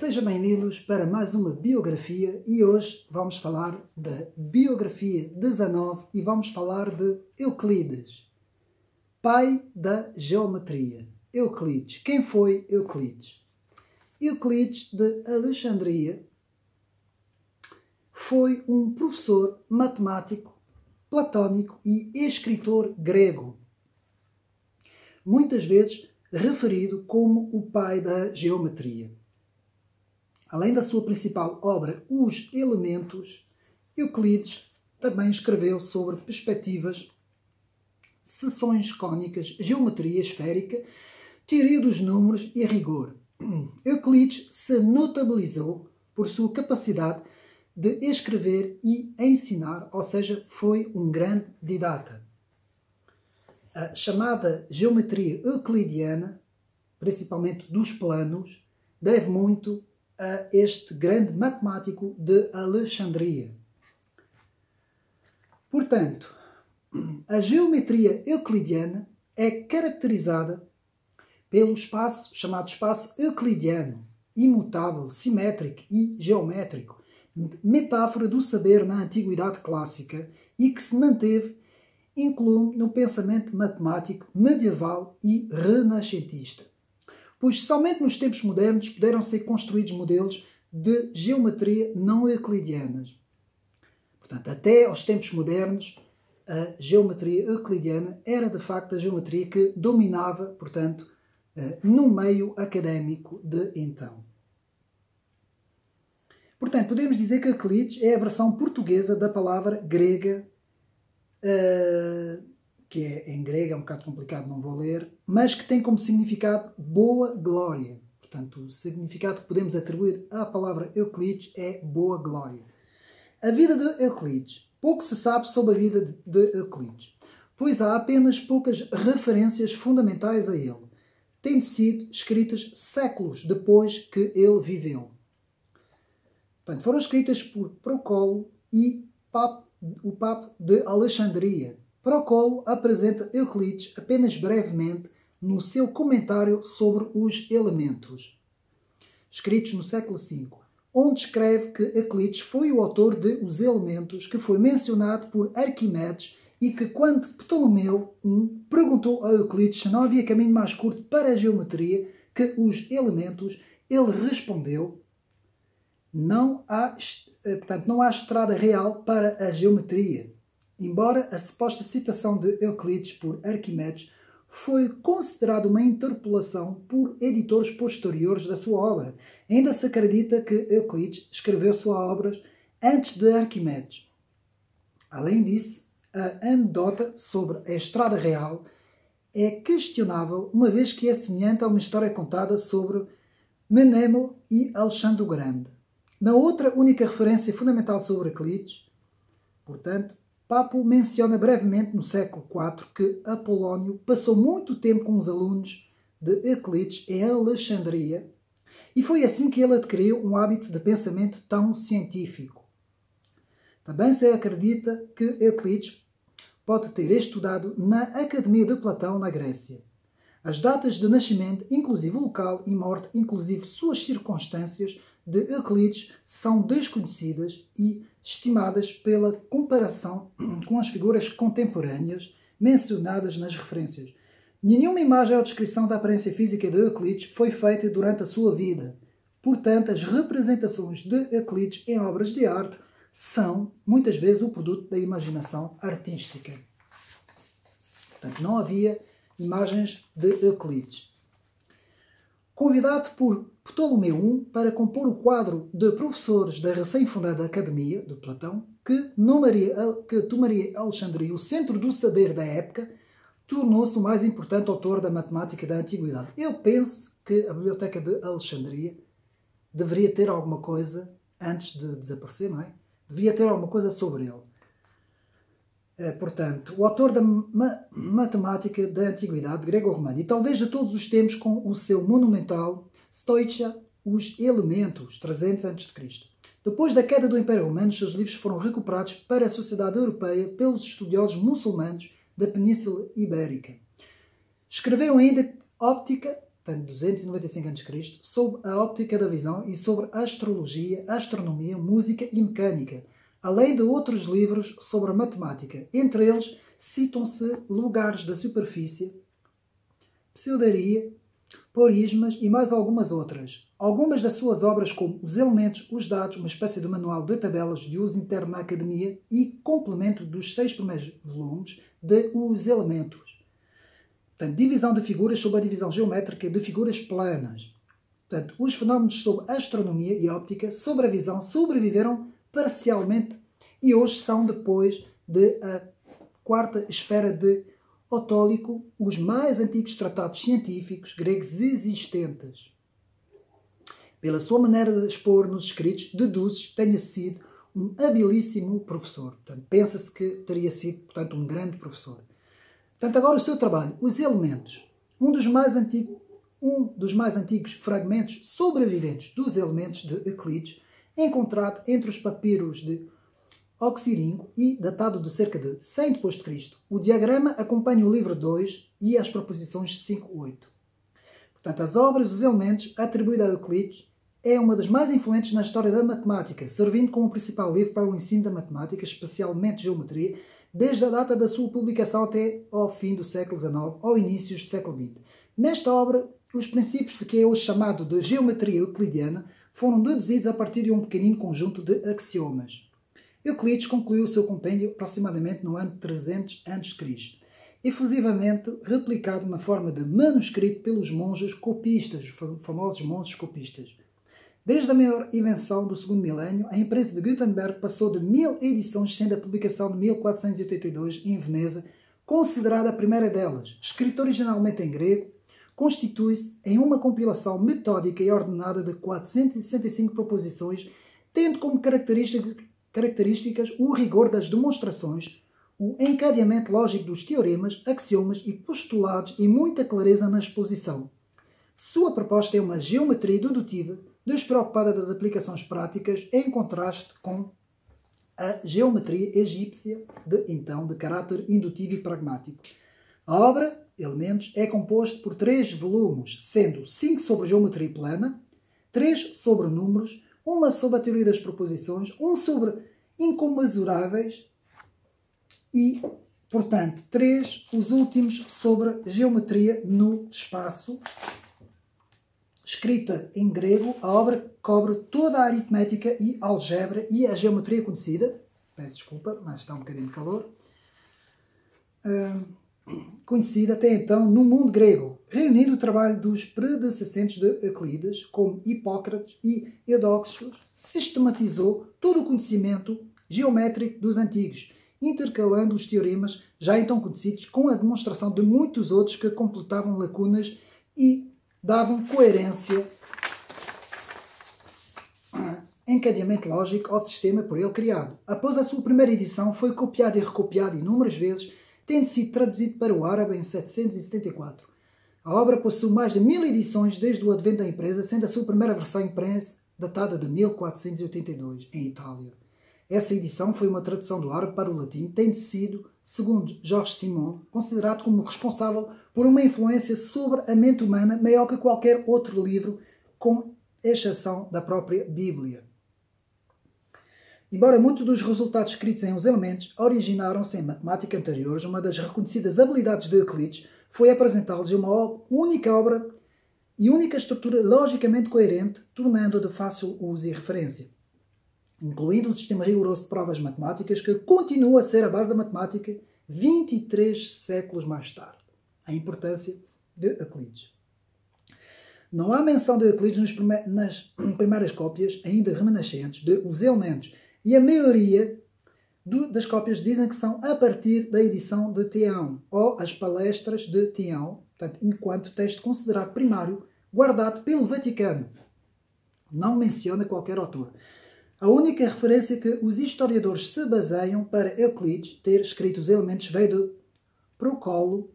sejam bem-vindos para mais uma biografia e hoje vamos falar da biografia 19 e vamos falar de Euclides, pai da geometria. Euclides. Quem foi Euclides? Euclides de Alexandria foi um professor matemático, platónico e escritor grego, muitas vezes referido como o pai da geometria. Além da sua principal obra, Os Elementos, Euclides também escreveu sobre perspectivas, seções cônicas, geometria esférica, teoria dos números e rigor. Euclides se notabilizou por sua capacidade de escrever e ensinar, ou seja, foi um grande didata. A chamada geometria euclidiana, principalmente dos planos, deve muito a este grande matemático de Alexandria. Portanto, a geometria euclidiana é caracterizada pelo espaço chamado espaço euclidiano, imutável, simétrico e geométrico, metáfora do saber na antiguidade clássica e que se manteve inclusive no pensamento matemático medieval e renascentista, pois somente nos tempos modernos puderam ser construídos modelos de geometria não euclidianas. Portanto, até aos tempos modernos, a geometria euclidiana era de facto a geometria que dominava, portanto, no meio académico de então. Portanto, podemos dizer que Euclides é a versão portuguesa da palavra grega, que é em grego, é um bocado complicado, não vou ler, mas que tem como significado boa glória. Portanto, o significado que podemos atribuir à palavra Euclides é boa glória. A vida de Euclides. Pouco se sabe sobre a vida de Euclides, pois há apenas poucas referências fundamentais a ele, tendo sido escritas séculos depois que ele viveu. Portanto, foram escritas por Procolo e o Papa de Alexandria. Procolo apresenta Euclides apenas brevemente no seu comentário sobre os elementos, escritos no século V, onde escreve que Euclides foi o autor de Os Elementos, que foi mencionado por Arquimedes e que, quando Ptolomeu perguntou a Euclides se não havia caminho mais curto para a geometria que os elementos, ele respondeu: não há estrada real para a geometria. Embora a suposta citação de Euclides por Arquimedes foi considerada uma interpolação por editores posteriores da sua obra, ainda se acredita que Euclides escreveu suas obras antes de Arquimedes. Além disso, a anedota sobre a estrada real é questionável, uma vez que é semelhante a uma história contada sobre Mnemo e Alexandre o Grande. Na outra única referência fundamental sobre Euclides, portanto, Papo menciona brevemente no século IV que Apolónio passou muito tempo com os alunos de Euclides em Alexandria e foi assim que ele adquiriu um hábito de pensamento tão científico. Também se acredita que Euclides pode ter estudado na Academia de Platão, na Grécia. As datas de nascimento, inclusive o local e morte, inclusive suas circunstâncias, de Euclides são desconhecidas e estimadas pela comparação com as figuras contemporâneas mencionadas nas referências. Nenhuma imagem ou descrição da aparência física de Euclides foi feita durante a sua vida. Portanto, as representações de Euclides em obras de arte são, muitas vezes, o produto da imaginação artística. Portanto, não havia imagens de Euclides. Convidado por Ptolomeu I para compor o quadro de professores da recém-fundada Academia de Platão, que tomaria Alexandria o centro do saber da época, tornou-se o mais importante autor da matemática da antiguidade. Eu penso que a Biblioteca de Alexandria deveria ter alguma coisa, antes de desaparecer, não é? Deveria ter alguma coisa sobre ele. Portanto, o autor da matemática da antiguidade grego-romana e talvez de todos os tempos, com o seu monumental Stoichia, Os Elementos, 300 a.C. Depois da queda do Império Romano, os seus livros foram recuperados para a sociedade europeia pelos estudiosos muçulmanos da Península Ibérica. Escreveu ainda Óptica portanto 295 a.C., sob a óptica da visão e sobre astrologia, astronomia, música e mecânica, além de outros livros sobre a matemática. Entre eles citam-se Lugares da Superfície, Pseudaria, Porismas e mais algumas outras. Algumas das suas obras, como Os Elementos, os Dados, uma espécie de manual de tabelas de uso interno na academia e complemento dos 6 primeiros volumes de Os Elementos. Portanto, divisão de figuras sob a divisão geométrica de figuras planas. Portanto, os fenómenos sobre astronomia e óptica sobre a visão sobreviveram parcialmente e hoje são, depois de a quarta esfera de Otólico, os mais antigos tratados científicos gregos existentes. Pela sua maneira de expor nos escritos, deduz que tenha sido um habilíssimo professor. Portanto, pensa-se que teria sido, portanto, um grande professor. Portanto, agora o seu trabalho, Os Elementos. Um dos mais antigos fragmentos sobreviventes dos elementos de Euclides, encontrado entre os papiros de Oxirrinco e datado de cerca de 100 d.C. O diagrama acompanha o livro 2 e as proposições 5 e 8. Portanto, as obras Os Elementos, atribuída a Euclides, é uma das mais influentes na história da matemática, servindo como principal livro para o ensino da matemática, especialmente geometria, desde a data da sua publicação até ao fim do século XIX ou inícios do século XX. Nesta obra, os princípios do que é hoje chamado de geometria euclidiana foram deduzidos a partir de um pequenino conjunto de axiomas. Euclides concluiu o seu compêndio aproximadamente no ano 300 a.C., efusivamente replicado na forma de manuscrito pelos monges copistas, os famosos monges copistas. Desde a maior invenção do segundo milénio, a imprensa de Gutenberg passou de 1000 edições, sendo a publicação de 1482 em Veneza considerada a primeira delas. Escrita originalmente em grego, constitui-se em uma compilação metódica e ordenada de 465 proposições, tendo como características o rigor das demonstrações, o encadeamento lógico dos teoremas, axiomas e postulados e muita clareza na exposição. Sua proposta é uma geometria dedutiva, despreocupada das aplicações práticas, em contraste com a geometria egípcia, de caráter indutivo e pragmático. A obra, Elementos, é composta por 3 volumes, sendo 5 sobre geometria plana, 3 sobre números, uma sobre a teoria das proposições, um sobre incomensuráveis e, portanto, 3, os últimos, sobre geometria no espaço. Escrita em grego, a obra cobre toda a aritmética e algebra e a geometria conhecida. Peço desculpa, mas está um bocadinho de calor. Conhecida até então no mundo grego, reunindo o trabalho dos predecessores de Euclides, como Hipócrates e Eudoxos, sistematizou todo o conhecimento geométrico dos antigos, intercalando os teoremas já então conhecidos com a demonstração de muitos outros que completavam lacunas e davam coerência, encadeamento lógico ao sistema por ele criado. Após a sua primeira edição, foi copiado e recopiado inúmeras vezes, tendo sido traduzido para o árabe em 774. A obra possui mais de 1000 edições desde o advento da empresa, sendo a sua primeira versão impressa datada de 1482, em Itália. Essa edição foi uma tradução do árabe para o latim, tendo sido, segundo Jorge Simon, considerado como responsável por uma influência sobre a mente humana maior que qualquer outro livro, com exceção da própria Bíblia. Embora muitos dos resultados escritos em Os Elementos originaram-se em matemática anteriores, uma das reconhecidas habilidades de Euclides foi apresentá-los em uma única obra e única estrutura logicamente coerente, tornando-a de fácil uso e referência, incluindo um sistema rigoroso de provas matemáticas que continua a ser a base da matemática 23 séculos mais tarde. A importância de Euclides. Não há menção de Euclides nas primeiras cópias ainda remanescentes de Os Elementos, e a maioria das cópias dizem que são a partir da edição de Thião, ou as palestras de Thião, portanto, enquanto texto considerado primário, guardado pelo Vaticano. Não menciona qualquer autor. A única referência que os historiadores se baseiam para Euclides ter escrito Os Elementos veio de Procolo,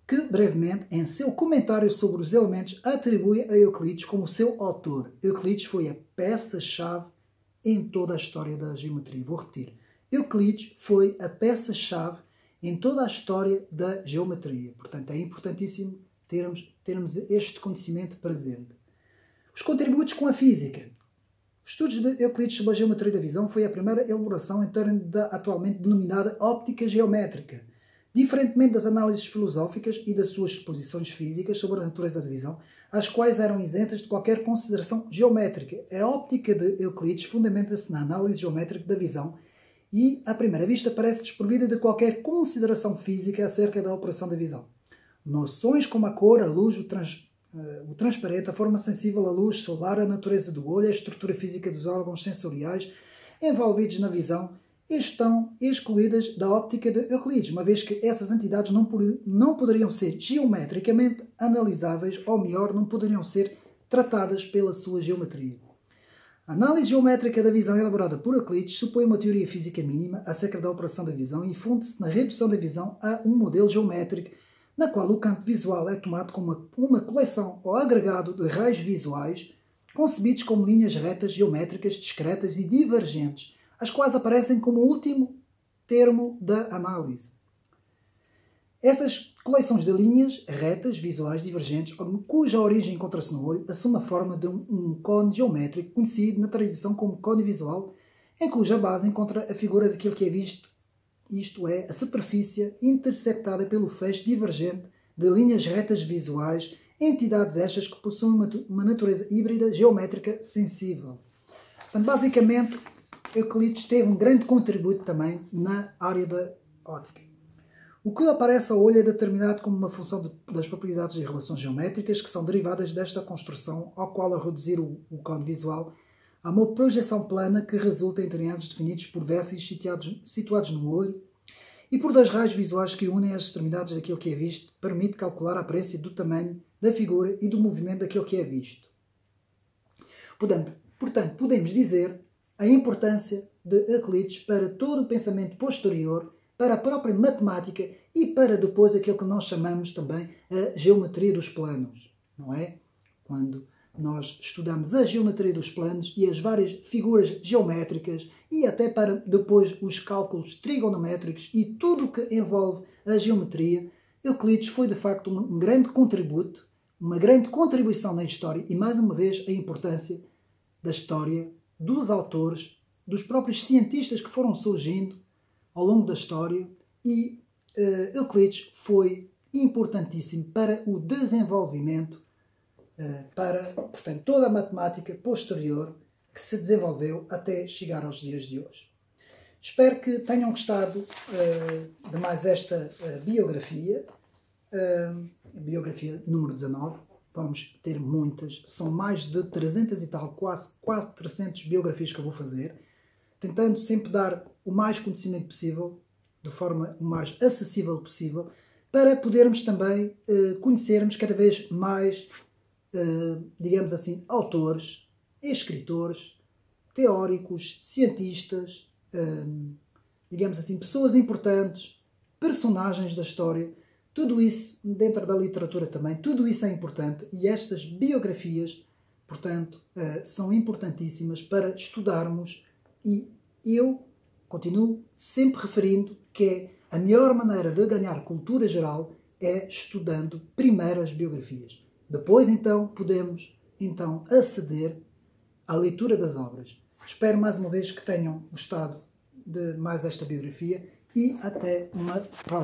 que brevemente, em seu comentário sobre os elementos, atribui a Euclides como seu autor. Euclides foi a peça-chave em toda a história da geometria. Vou repetir. Euclides foi a peça-chave em toda a história da geometria. Portanto, é importantíssimo termos este conhecimento presente. Os contributos com a física. Os estudos de Euclides sobre a geometria da visão foi a primeira elaboração em torno da atualmente denominada óptica geométrica. Diferentemente das análises filosóficas e das suas exposições físicas sobre a natureza da visão, as quais eram isentas de qualquer consideração geométrica, a óptica de Euclides fundamenta-se na análise geométrica da visão e, à primeira vista, parece desprovida de qualquer consideração física acerca da operação da visão. Noções como a cor, a luz, o transparente, a forma sensível à luz solar, a natureza do olho, a estrutura física dos órgãos sensoriais envolvidos na visão estão excluídas da óptica de Euclides, uma vez que essas entidades não poderiam ser geometricamente analisáveis, ou melhor, não poderiam ser tratadas pela sua geometria. A análise geométrica da visão elaborada por Euclides supõe uma teoria física mínima acerca da operação da visão e funde-se na redução da visão a um modelo geométrico, na qual o campo visual é tomado como uma coleção ou agregado de raios visuais concebidos como linhas retas geométricas discretas e divergentes, as quais aparecem como o último termo da análise. Essas coleções de linhas retas visuais divergentes, cuja origem encontra-se no olho, assumem a forma de um cone geométrico conhecido na tradição como cone visual, em cuja base encontra a figura daquilo que é visto, isto é, a superfície interceptada pelo feixe divergente de linhas retas visuais, entidades estas que possuem uma natureza híbrida geométrica sensível. Portanto, basicamente, Euclides teve um grande contributo também na área da óptica. O que aparece ao olho é determinado como uma função das propriedades e relações geométricas que são derivadas desta construção, ao qual, a reduzir o cone visual, há uma projeção plana que resulta em triângulos definidos por vértices situados no olho e por dois raios visuais que unem as extremidades daquilo que é visto, permite calcular a aparência do tamanho da figura e do movimento daquilo que é visto. Portanto, podemos dizer a importância de Euclides para todo o pensamento posterior, para a própria matemática e para depois aquilo que nós chamamos também a geometria dos planos, não é? Quando nós estudamos a geometria dos planos e as várias figuras geométricas e até para depois os cálculos trigonométricos e tudo o que envolve a geometria, Euclides foi de facto um grande contributo, uma grande contribuição na história e mais uma vez a importância da história, dos autores, dos próprios cientistas que foram surgindo ao longo da história e Euclides foi importantíssimo para o desenvolvimento, para portanto, toda a matemática posterior que se desenvolveu até chegar aos dias de hoje. Espero que tenham gostado de mais esta biografia, biografia número 19. Vamos ter muitas, são mais de 300 e tal, quase 300 biografias que eu vou fazer, tentando sempre dar o mais conhecimento possível, de forma o mais acessível possível, para podermos também conhecermos cada vez mais, digamos assim, autores, escritores, teóricos, cientistas, digamos assim, pessoas importantes, personagens da história. Tudo isso, dentro da literatura também, tudo isso é importante e estas biografias, portanto, são importantíssimas para estudarmos e eu continuo sempre referindo que é a melhor maneira de ganhar cultura geral é estudando primeiro as biografias. Depois, então, podemos aceder à leitura das obras. Espero mais uma vez que tenham gostado de mais esta biografia e até uma próxima.